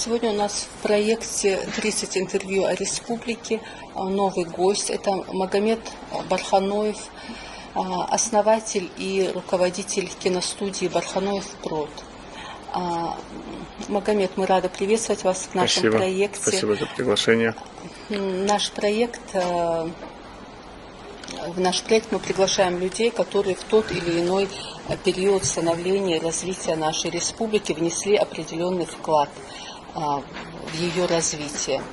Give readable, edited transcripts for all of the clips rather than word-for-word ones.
Сегодня у нас в проекте 30 интервью о республике. Новый гость – это Магомед Барханоев, основатель и руководитель киностудии «Барханоев Прод». Магомед, мы рады приветствовать вас в нашем проекте. Спасибо за приглашение. В наш проект мы приглашаем людей, которые в тот или иной период становления и развития нашей республики внесли определенный вклад в ее развитие.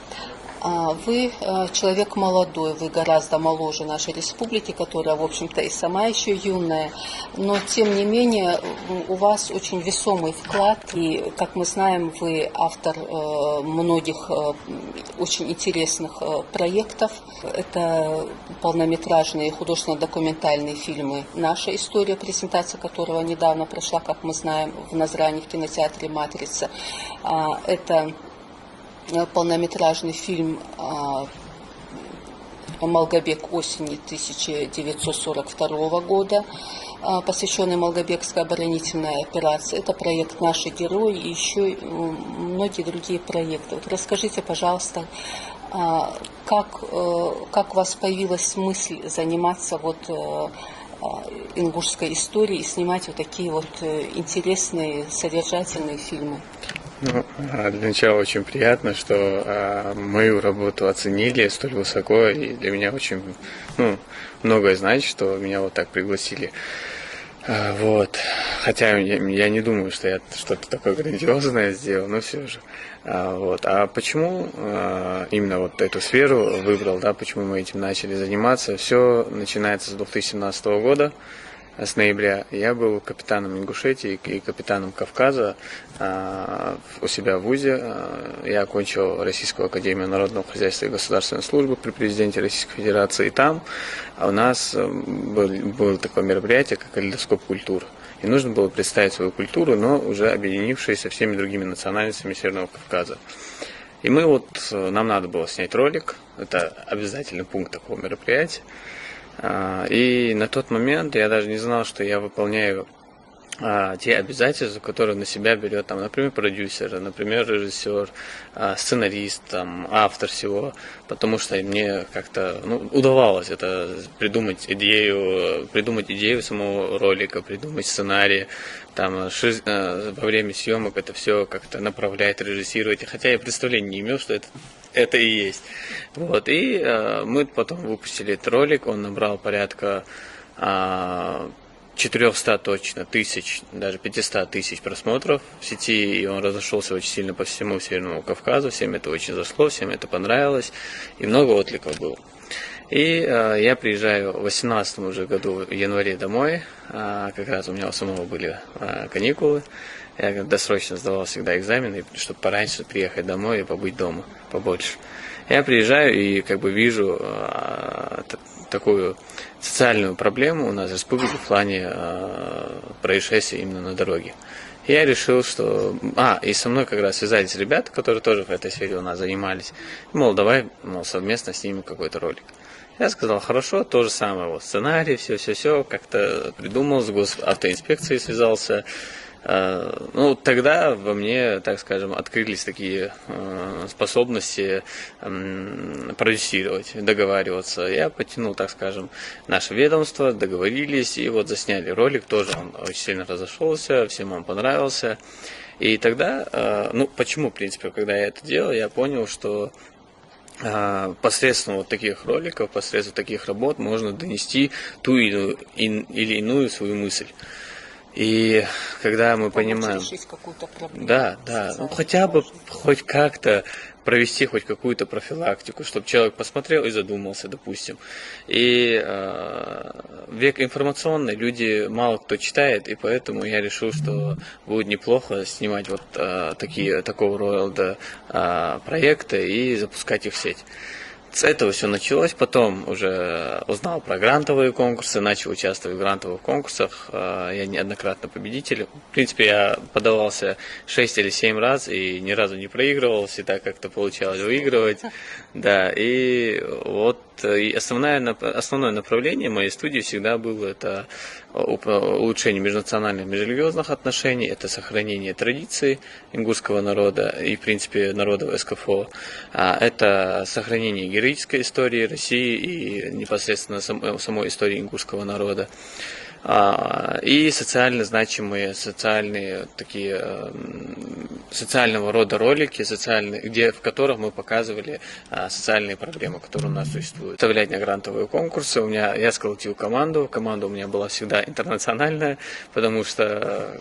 Вы человек молодой, вы гораздо моложе нашей республики, которая, в общем-то, и сама еще юная, но, тем не менее, у вас очень весомый вклад, и, как мы знаем, вы автор многих очень интересных проектов. Это полнометражные художественно-документальные фильмы «Наша история», презентация которого недавно прошла, как мы знаем, в Назрани в кинотеатре «Матрица». Это полнометражный фильм «Малгобек. Осени 1942 года», посвященный Малгобекской оборонительной операции. Это проект «Наши герои» и еще многие другие проекты. Вот расскажите, пожалуйста, как у вас появилась мысль заниматься ингушской историей и снимать вот такие вот интересные, содержательные фильмы? Для начала очень приятно, что мою работу оценили столь высоко, и для меня очень многое значит, что меня вот так пригласили. Хотя я не думаю, что я что-то такое грандиозное сделал, но все же. А почему именно вот эту сферу выбрал, почему мы этим начали заниматься? Все начинается с 2017 года. С ноября я был капитаном Ингушетии и капитаном Кавказа у себя в ВУЗе. Я окончил Российскую академию народного хозяйства и государственной службы при президенте Российской Федерации. И там у нас было такое мероприятие, как калейдоскоп культур. И нужно было представить свою культуру, но уже объединившись со всеми другими национальностями Северного Кавказа. И нам надо было снять ролик. Это обязательный пункт такого мероприятия. И на тот момент я даже не знал, что я выполняю те обязательства, которые на себя берет, например, продюсер, например, режиссер, сценарист, автор всего, потому что мне как-то удавалось это придумать идею самого ролика, придумать сценарий, во время съемок это все как-то направлять, режиссировать, хотя я представления не имел, что это и есть. И мы потом выпустили этот ролик, он набрал порядка 400 точно тысяч, даже 500 тысяч просмотров в сети, и он разошелся очень сильно по всему Северному Кавказу, всем это очень зашло, всем это понравилось, и много откликов было. И я приезжаю в 2018 уже году в январе домой, как раз у меня у самого были каникулы, я досрочно сдавал всегда экзамены, чтобы пораньше приехать домой и побыть дома побольше. Я приезжаю и вижу такую социальную проблему у нас в республике в плане происшествий именно на дороге. И я решил, что... и со мной как раз связались ребята, которые тоже в этой сфере у нас занимались. Давай совместно снимем какой-то ролик. Я сказал, хорошо, то же самое, сценарий, все, как-то придумал, с госавтоинспекцией связался. Тогда во мне, так скажем, открылись такие способности продюсировать, договариваться. Я потянул, так скажем, наше ведомство, договорились и засняли ролик, тоже он очень сильно разошелся, всем он понравился. И тогда, почему, в принципе, когда я это делал, я понял, что посредством таких роликов, посредством таких работ можно донести ту или иную свою мысль. И когда мы понимаем, хотя бы хоть как-то провести хоть какую-то профилактику, чтобы человек посмотрел и задумался, допустим. И век информационный, люди мало кто читает, и поэтому я решил, что будет неплохо снимать такого рода проекты и запускать их в сеть. С этого все началось, потом уже узнал про грантовые конкурсы, начал участвовать в грантовых конкурсах, я неоднократно победитель. В принципе, я подавался 6 или 7 раз и ни разу не проигрывал, всегда как-то получалось выигрывать. И основное направление моей студии всегда было это улучшение межнациональных, межрелигиозных отношений, это сохранение традиций ингушского народа и, в принципе, народов СКФО. Это сохранение героической истории России и непосредственно самой истории ингушского народа. И социально значимые, социального рода ролики, в которых мы показывали социальные проблемы, которые у нас существуют. Вставлять на грантовые конкурсы. Я сколотил команду. Команда у меня была всегда интернациональная, потому что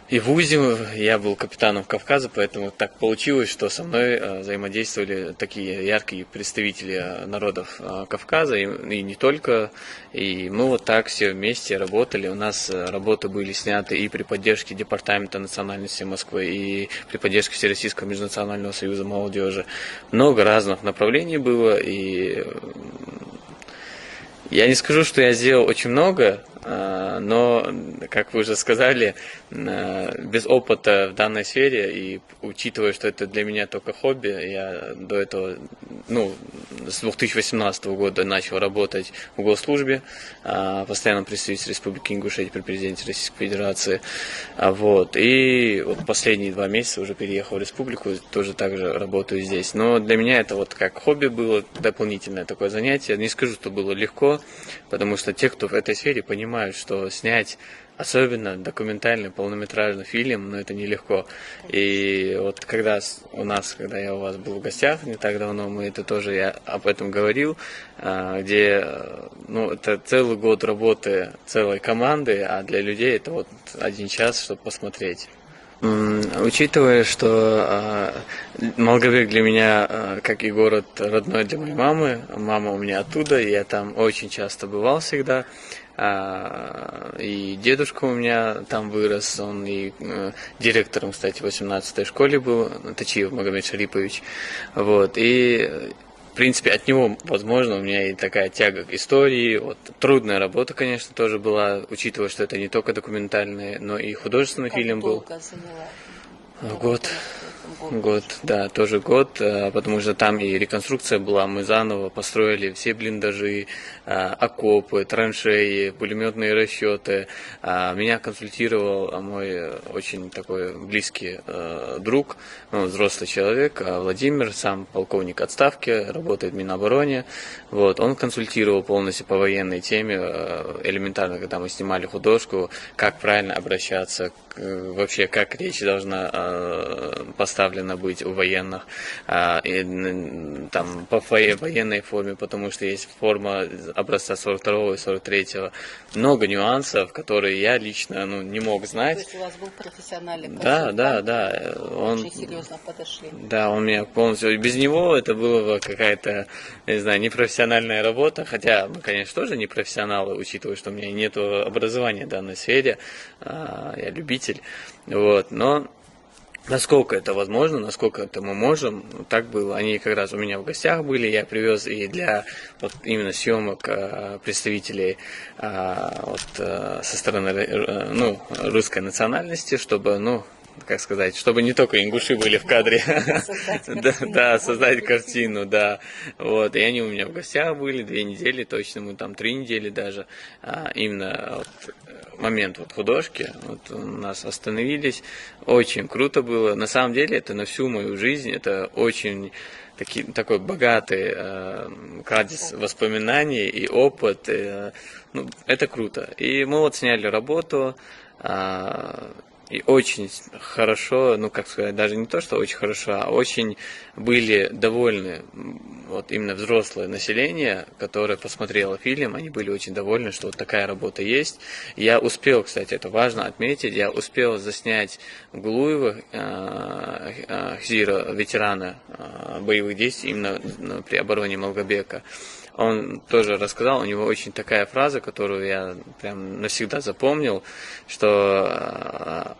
и в ВУЗе я был капитаном Кавказа, поэтому так получилось, что со мной взаимодействовали такие яркие представители народов Кавказа, и не только. И мы вот так все вместе работали. У нас работы были сняты и при поддержке Департамента национальности Москвы, и при поддержке Всероссийского межнационального союза молодежи. Много разных направлений было, и я не скажу, что я сделал очень много, но, как вы уже сказали, без опыта в данной сфере и учитывая, что это для меня только хобби, я до этого, с 2018 года начал работать в госслужбе, постоянном представителе Республики Ингушетия при президенте Российской Федерации. И вот последние 2 месяца уже переехал в республику, тоже также работаю здесь. Но для меня это вот как хобби было, дополнительное такое занятие. Не скажу, что было легко, потому что те, кто в этой сфере, понимают, что снять особенно документальный полнометражный фильм, это нелегко. И вот когда я у вас был в гостях не так давно, я об этом говорил, где это целый год работы целой команды, а для людей это вот 1 час, чтобы посмотреть. Учитывая, что Малгобек для меня, как и город родной для моей мамы, мама у меня оттуда, и я там очень часто бывал всегда, и дедушка у меня там вырос, он и директором, кстати, в 18-й школе был, Тачиев Магомед Шарипович, и в принципе, от него, возможно, у меня и такая тяга к истории. Трудная работа, конечно, тоже была, учитывая, что это не только документальный, но и художественный фильм был. Год, да, тоже год, потому что там и реконструкция была, мы заново построили все блиндажи, окопы, траншеи, пулеметные расчеты. Меня консультировал мой очень такой близкий друг, взрослый человек, Владимир, сам полковник отставки, работает в Минобороне. Он консультировал полностью по военной теме, элементарно, когда мы снимали художку, как правильно обращаться, вообще как речь должна поставлена быть у военных, там по военной форме, потому что есть форма образца 42 и 43. Много нюансов, которые я лично не мог знать. То есть у вас был профессиональный консультант? Да. Очень серьезно подошли. Да, он меня полностью... Без него это было бы какая-то, не знаю, непрофессиональная работа, хотя мы, конечно, тоже не профессионалы, учитывая, что у меня нет образования в данной сфере, я любитель, но насколько это возможно, насколько это мы можем, так было. Они как раз у меня в гостях были, я привез и для именно съемок представителей со стороны русской национальности, чтобы, чтобы не только ингуши были в кадре, создать картину, да. И они у меня в гостях были 2 недели, точно мы там 3 недели даже, именно момент художки, у нас остановились, очень круто было. На самом деле это на всю мою жизнь, это очень такой богатый кладезь воспоминаний и опыт, это круто. И мы сняли работу, и очень хорошо, даже не то, что очень хорошо, а очень были довольны, именно взрослое население, которое посмотрело фильм, они были очень довольны, что такая работа есть. Я успел, кстати, это важно отметить, я успел заснять Гулуева, Хзира, ветерана боевых действий, именно при обороне Малгобека. Он тоже рассказал, у него очень такая фраза, которую я прям навсегда запомнил, что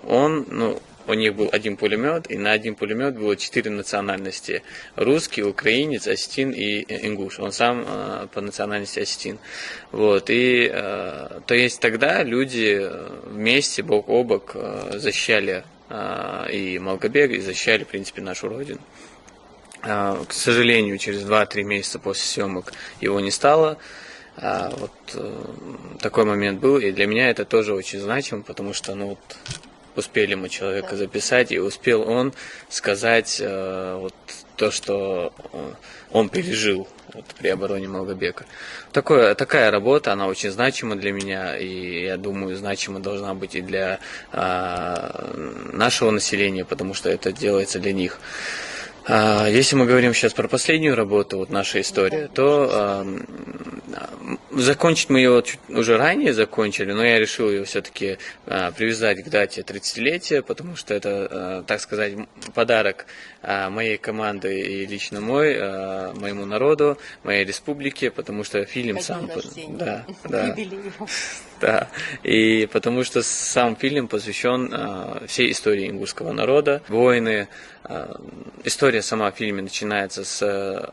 у них был 1 пулемет, и на 1 пулемет было 4 национальности. Русский, украинец, осетин и ингуш. Он сам по национальности осетин. То есть тогда люди вместе, бок о бок, защищали и Малгобек, и защищали, в принципе, нашу родину. К сожалению, через 2-3 месяца после съемок его не стало. Такой момент был, и для меня это тоже очень значимо, потому что, успели мы человека записать, и успел он сказать то, что он пережил при обороне Малгобека. Такая работа, она очень значима для меня, и я думаю, значима должна быть и для нашего населения, потому что это делается для них. Если мы говорим сейчас про последнюю работу, наша история, то закончить мы ее уже ранее закончили, но я решил ее все-таки привязать к дате 30-летия, потому что это, так сказать, подарок моей команды и лично моему народу, моей республике, потому что фильм сам... Да, и потому что сам фильм посвящен всей истории ингушского народа, войны. История сама в фильме начинается с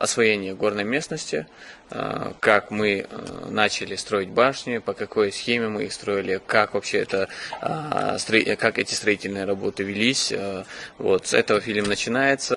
освоения горной местности, как мы начали строить башни, по какой схеме мы их строили, как вообще как эти строительные работы велись. С этого фильм начинается.